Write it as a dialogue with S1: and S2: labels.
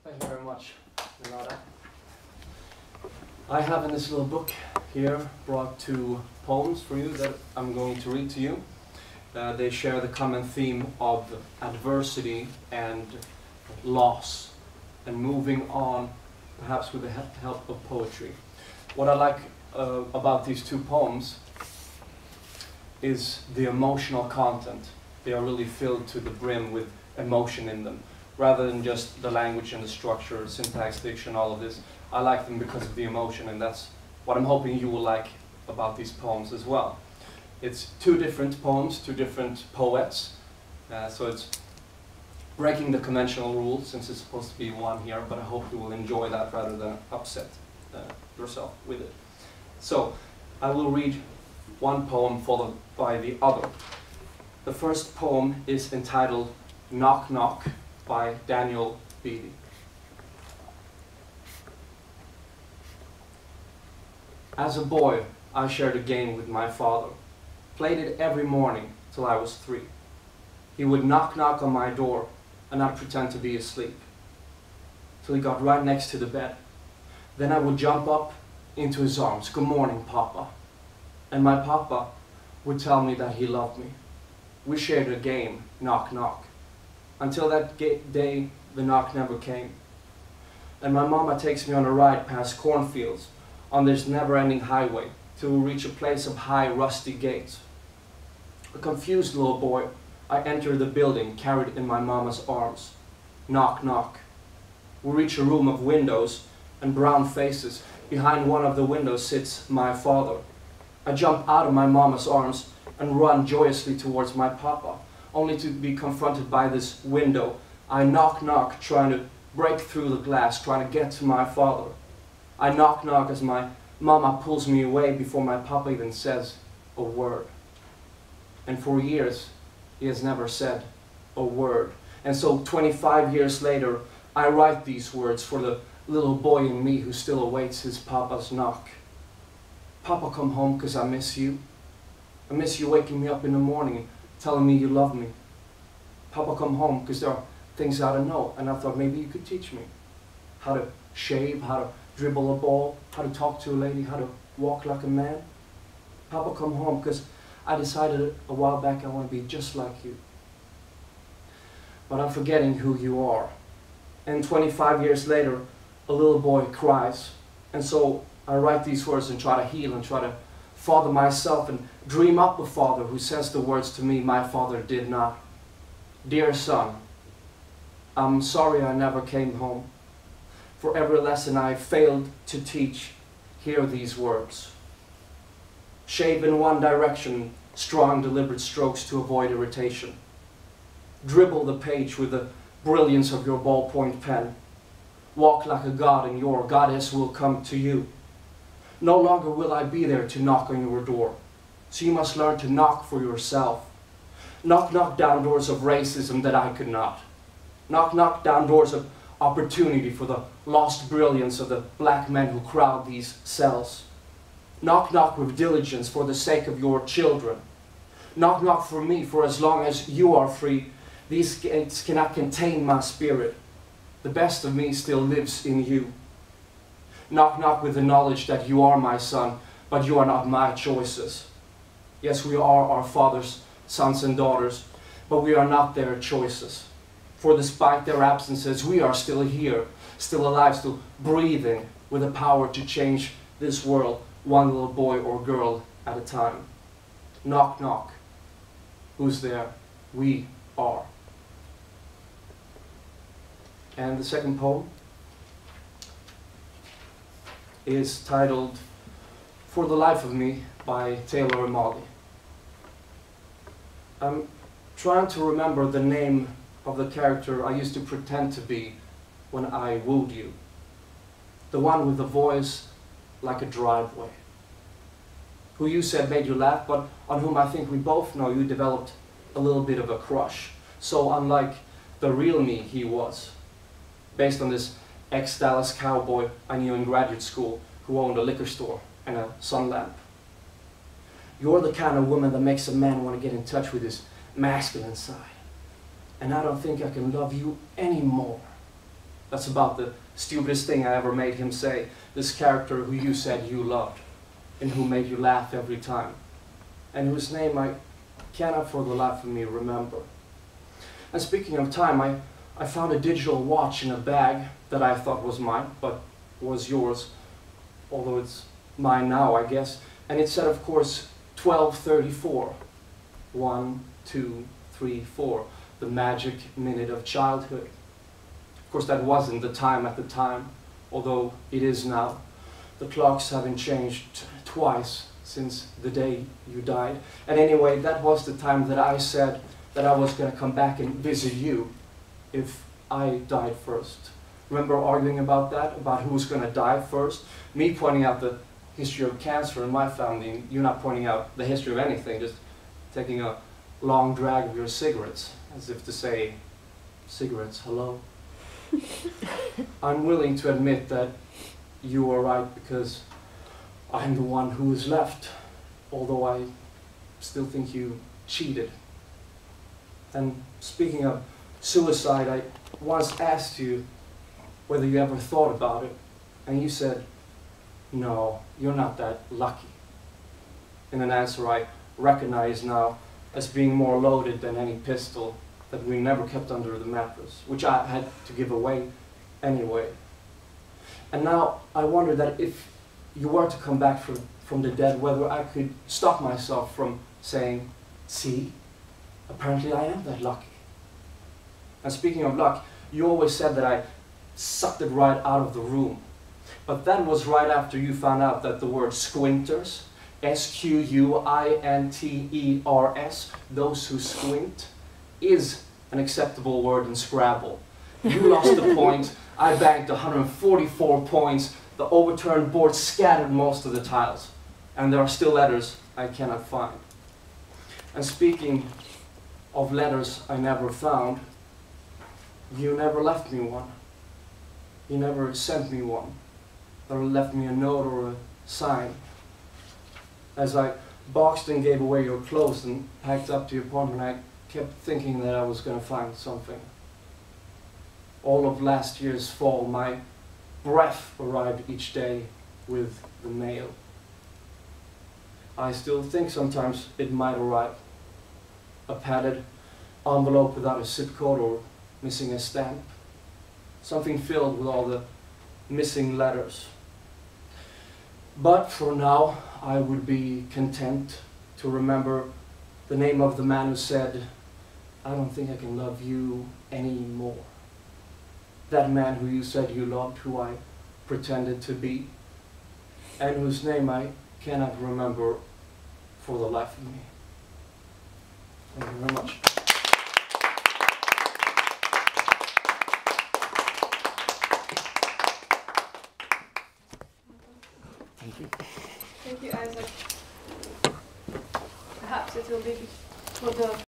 S1: Thank you very much, Renata. I have in this little book here brought two poems for you that I'm going to read to you. They share the common theme of adversity and loss and moving on, perhaps with the help of poetry. What I like about these two poems is the emotional content. They are really filled to the brim with emotion in them, rather than just the language and the structure, syntax, diction, all of this. I like them because of the emotion, and that's what I'm hoping you will like about these poems as well. It's two different poems, two different poets, so it's breaking the conventional rules, since it's supposed to be one here, but I hope you will enjoy that rather than upset yourself with it. So, I will read one poem followed by the other. The first poem is entitled Knock Knock by Daniel Beaty. As a boy, I shared a game with my father. Played it every morning till I was 3. He would knock knock on my door and I'd pretend to be asleep till he got right next to the bed. Then I would jump up into his arms. Good morning, Papa. And my papa would tell me that he loved me. We shared a game, knock knock. Until that day, the knock never came. And my mama takes me on a ride past cornfields on this never-ending highway till we reach a place of high, rusty gates. A confused little boy, I enter the building carried in my mama's arms. Knock, knock. We reach a room of windows and brown faces. Behind one of the windows sits my father. I jump out of my mama's arms and run joyously towards my papa, only to be confronted by this window. I knock, knock, trying to break through the glass, trying to get to my father. I knock, knock as my mama pulls me away before my papa even says a word. And for years, he has never said a word. And so 25 years later, I write these words for the little boy in me who still awaits his papa's knock. Papa, come home 'cause I miss you. I miss you waking me up in the morning and telling me you love me. Papa, come home 'cause there are things I don't know, and I thought maybe you could teach me. How to shave, how to dribble a ball, how to talk to a lady, how to walk like a man. Papa, come home 'cause I decided a while back I want to be just like you. But I'm forgetting who you are. And 25 years later, a little boy cries. And so I write these words and try to heal and try to father myself and dream up a father who says the words to me my father did not. Dear son, I'm sorry I never came home. For every lesson I failed to teach, hear these words. Shave in one direction, strong deliberate strokes to avoid irritation. Dribble the page with the brilliance of your ballpoint pen. Walk like a god and your goddess will come to you. No longer will I be there to knock on your door. So you must learn to knock for yourself. Knock, knock down doors of racism that I could not. Knock, knock down doors of opportunity for the lost brilliance of the black men who crowd these cells. Knock, knock with diligence for the sake of your children. Knock, knock for me, for as long as you are free, these gates cannot contain my spirit. The best of me still lives in you. Knock, knock with the knowledge that you are my son, but you are not my choices. Yes, we are our father's sons and daughters, but we are not their choices. For despite their absences, we are still here, still alive, still breathing, with the power to change this world, one little boy or girl at a time. Knock, knock. Who's there? We are. And the second poem is titled For the Life of Me by Taylor O'Malley. I'm trying to remember the name of the character I used to pretend to be when I wooed you. The one with the voice like a driveway. Who you said made you laugh, but on whom I think we both know you developed a little bit of a crush. So unlike the real me he was. Based on this ex-Dallas cowboy I knew in graduate school who owned a liquor store and a sun lamp. You're the kind of woman that makes a man want to get in touch with his masculine side. And I don't think I can love you anymore. That's about the stupidest thing I ever made him say. This character who you said you loved, and who made you laugh every time, and whose name I cannot for the life of me remember. And speaking of time, I found a digital watch in a bag that I thought was mine, but was yours, although it's mine now, I guess. And it said, of course, 12:34. 1, 2, 3, 4. The magic minute of childhood. Of course, that wasn't the time at the time, although it is now. The clocks haven't changed twice since the day you died. And anyway, that was the time that I said that I was going to come back and visit you if I died first. Remember arguing about that, about who was going to die first? Me pointing out the history of cancer in my family, and you not pointing out the history of anything, just taking a long drag of your cigarettes, as if to say, cigarettes, hello? I'm willing to admit that you were right, because I'm the one who is left, although I still think you cheated. And speaking of suicide, I once asked you whether you ever thought about it, and you said, no, you're not that lucky. In an answer I recognize now as being more loaded than any pistol that we never kept under the mattress, which I had to give away anyway. And now I wonder that if you were to come back from the dead, whether I could stop myself from saying, see, apparently I am that lucky. And speaking of luck, you always said that I sucked it right out of the room. But that was right after you found out that the word squinters, S-Q-U-I-N-T-E-R-S, those who squint, is an acceptable word in Scrabble. You lost the point, I banked 144 points, the overturned board scattered most of the tiles, and there are still letters I cannot find. And speaking of letters I never found, you never left me one. You never sent me one, or left me a note or a sign. As I boxed and gave away your clothes and packed up the apartment, I kept thinking that I was going to find something. All of last year's fall, my breath arrived each day with the mail. I still think sometimes it might arrive. A padded envelope without a zip code or missing a stamp. Something filled with all the missing letters. But for now, I would be content to remember the name of the man who said, I don't think I can love you anymore. That man who you said you loved, who I pretended to be, and whose name I cannot remember for the life of me. Thank you very much. Thank you.
S2: Thank you, Isaac. Perhaps it will be for the